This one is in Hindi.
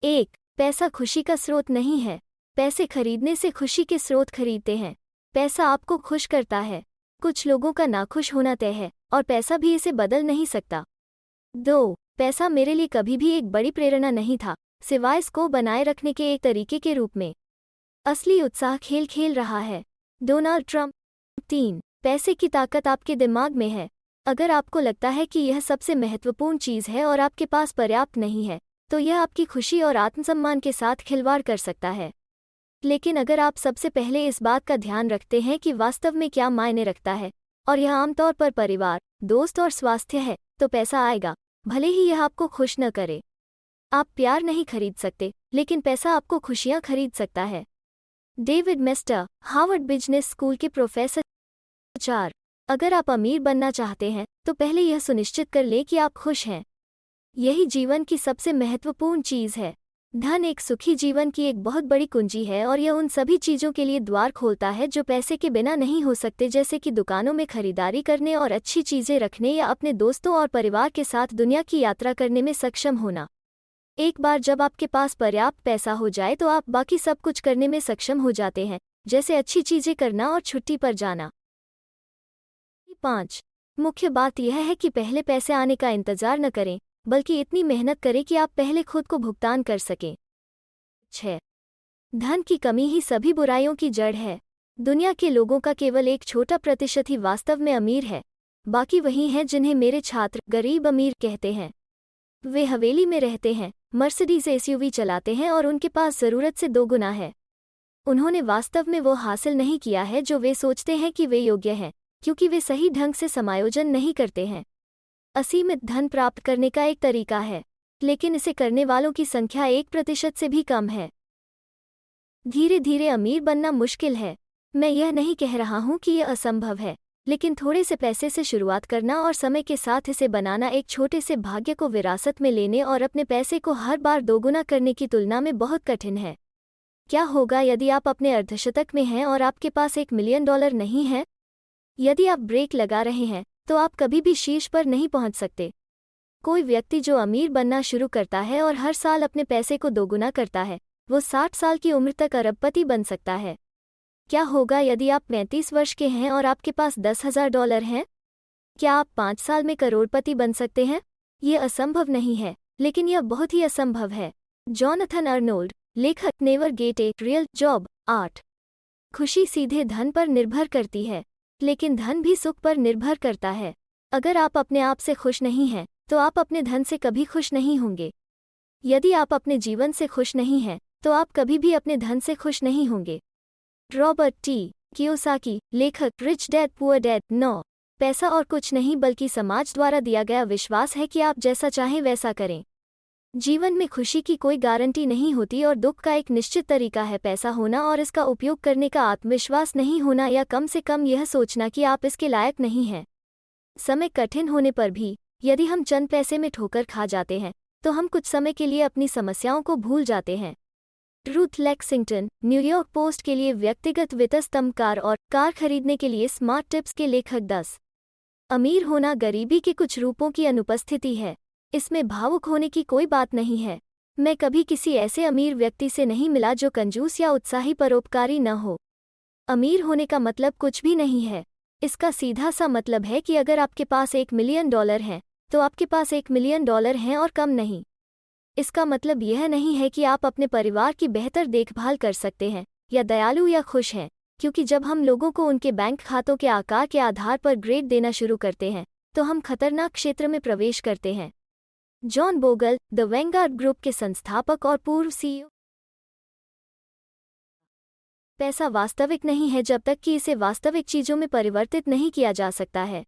एक, पैसा खुशी का स्रोत नहीं है। पैसे खरीदने से खुशी के स्रोत खरीदते हैं। पैसा आपको खुश करता है। कुछ लोगों का नाखुश होना तय है और पैसा भी इसे बदल नहीं सकता। 2, पैसा मेरे लिए कभी भी एक बड़ी प्रेरणा नहीं था, सिवाय इसको बनाए रखने के एक तरीके के रूप में। असली उत्साह खेल खेल रहा है। Donald Trump. 3, पैसे की ताकत आपके दिमाग में है। अगर आपको लगता है कि यह सबसे महत्वपूर्ण चीज़ है और आपके पास पर्याप्त नहीं है, तो यह आपकी खुशी और आत्मसम्मान के साथ खिलवाड़ कर सकता है। लेकिन अगर आप सबसे पहले इस बात का ध्यान रखते हैं कि वास्तव में क्या मायने रखता है, और यह आमतौर पर परिवार, दोस्त और स्वास्थ्य है, तो पैसा आएगा, भले ही यह आपको खुश न करे। आप प्यार नहीं खरीद सकते, लेकिन पैसा आपको खुशियाँ खरीद सकता है। डेविड मेस्टर, हार्वर्ड बिजनेस स्कूल के प्रोफेसर। 4, अगर आप अमीर बनना चाहते हैं, तो पहले यह सुनिश्चित कर लें कि आप खुश हैं। यही जीवन की सबसे महत्वपूर्ण चीज़ है। धन एक सुखी जीवन की एक बहुत बड़ी कुंजी है और यह उन सभी चीज़ों के लिए द्वार खोलता है जो पैसे के बिना नहीं हो सकते, जैसे कि दुकानों में खरीदारी करने और अच्छी चीज़ें रखने या अपने दोस्तों और परिवार के साथ दुनिया की यात्रा करने में सक्षम होना। एक बार जब आपके पास पर्याप्त पैसा हो जाए तो आप बाकी सब कुछ करने में सक्षम हो जाते हैं, जैसे अच्छी चीज़ें करना और छुट्टी पर जाना। 5, मुख्य बात यह है कि पहले पैसे आने का इंतज़ार न करें, बल्कि इतनी मेहनत करें कि आप पहले खुद को भुगतान कर सकें। 6, धन की कमी ही सभी बुराइयों की जड़ है। दुनिया के लोगों का केवल एक छोटा प्रतिशत ही वास्तव में अमीर है। बाकी वही हैं जिन्हें मेरे छात्र गरीब अमीर कहते हैं। वे हवेली में रहते हैं, मर्सिडीज एसयूवी चलाते हैं और उनके पास ज़रूरत से 2 गुना है। उन्होंने वास्तव में वो हासिल नहीं किया है जो वे सोचते हैं कि वे योग्य हैं, क्योंकि वे सही ढंग से समायोजन नहीं करते हैं। असीमित धन प्राप्त करने का एक तरीका है, लेकिन इसे करने वालों की संख्या 1% से भी कम है। धीरे धीरे अमीर बनना मुश्किल है। मैं यह नहीं कह रहा हूँ कि यह असंभव है, लेकिन थोड़े से पैसे से शुरुआत करना और समय के साथ इसे बनाना एक छोटे से भाग्य को विरासत में लेने और अपने पैसे को हर बार 2 गुना करने की तुलना में बहुत कठिन है। क्या होगा यदि आप अपने अर्धशतक में हैं और आपके पास $1 मिलियन नहीं है? यदि आप ब्रेक लगा रहे हैं, तो आप कभी भी शीर्ष पर नहीं पहुंच सकते। कोई व्यक्ति जो अमीर बनना शुरू करता है और हर साल अपने पैसे को 2 गुना करता है, वो 60 साल की उम्र तक अरबपति बन सकता है। क्या होगा यदि आप 35 वर्ष के हैं और आपके पास $10,000 हैं? क्या आप 5 साल में करोड़पति बन सकते हैं? ये असंभव नहीं है, लेकिन यह बहुत ही असंभव है। जॉनथन अर्नोल्ड, लेखक, never get a real job. 8, खुशी सीधे धन पर निर्भर करती है, लेकिन धन भी सुख पर निर्भर करता है। अगर आप अपने आप से खुश नहीं हैं, तो आप अपने धन से कभी खुश नहीं होंगे। यदि आप अपने जीवन से खुश नहीं हैं, तो आप कभी भी अपने धन से खुश नहीं होंगे। रॉबर्ट टी कियोसाकी, लेखक, रिच डैड पुअर डैड। 9, पैसा और कुछ नहीं बल्कि समाज द्वारा दिया गया विश्वास है कि आप जैसा चाहें वैसा करें। जीवन में खुशी की कोई गारंटी नहीं होती और दुख का एक निश्चित तरीका है पैसा होना और इसका उपयोग करने का आत्मविश्वास नहीं होना, या कम से कम यह सोचना कि आप इसके लायक नहीं हैं। समय कठिन होने पर भी यदि हम चंद पैसे में ठोकर खा जाते हैं, तो हम कुछ समय के लिए अपनी समस्याओं को भूल जाते हैं। रूथ लेक्सिंगटन, न्यूयॉर्क पोस्ट के लिए व्यक्तिगत वित्त स्तंभकार और कार खरीदने के लिए स्मार्ट टिप्स के लेखक। 10, अमीर होना गरीबी के कुछ रूपों की अनुपस्थिति है। इसमें भावुक होने की कोई बात नहीं है। मैं कभी किसी ऐसे अमीर व्यक्ति से नहीं मिला जो कंजूस या उत्साही परोपकारी न हो। अमीर होने का मतलब कुछ भी नहीं है। इसका सीधा सा मतलब है कि अगर आपके पास $1 मिलियन हैं, तो आपके पास $1 मिलियन हैं और कम नहीं। इसका मतलब यह नहीं है कि आप अपने परिवार की बेहतर देखभाल कर सकते हैं या दयालु या खुश हैं, क्योंकि जब हम लोगों को उनके बैंक खातों के आकार के आधार पर ग्रेड देना शुरू करते हैं, तो हम खतरनाक क्षेत्र में प्रवेश करते हैं। John Bogle, the vanguard group के संस्थापक और पूर्व सीईओ। पैसा वास्तविक नहीं है जब तक कि इसे वास्तविक चीजों में परिवर्तित नहीं किया जा सकता है।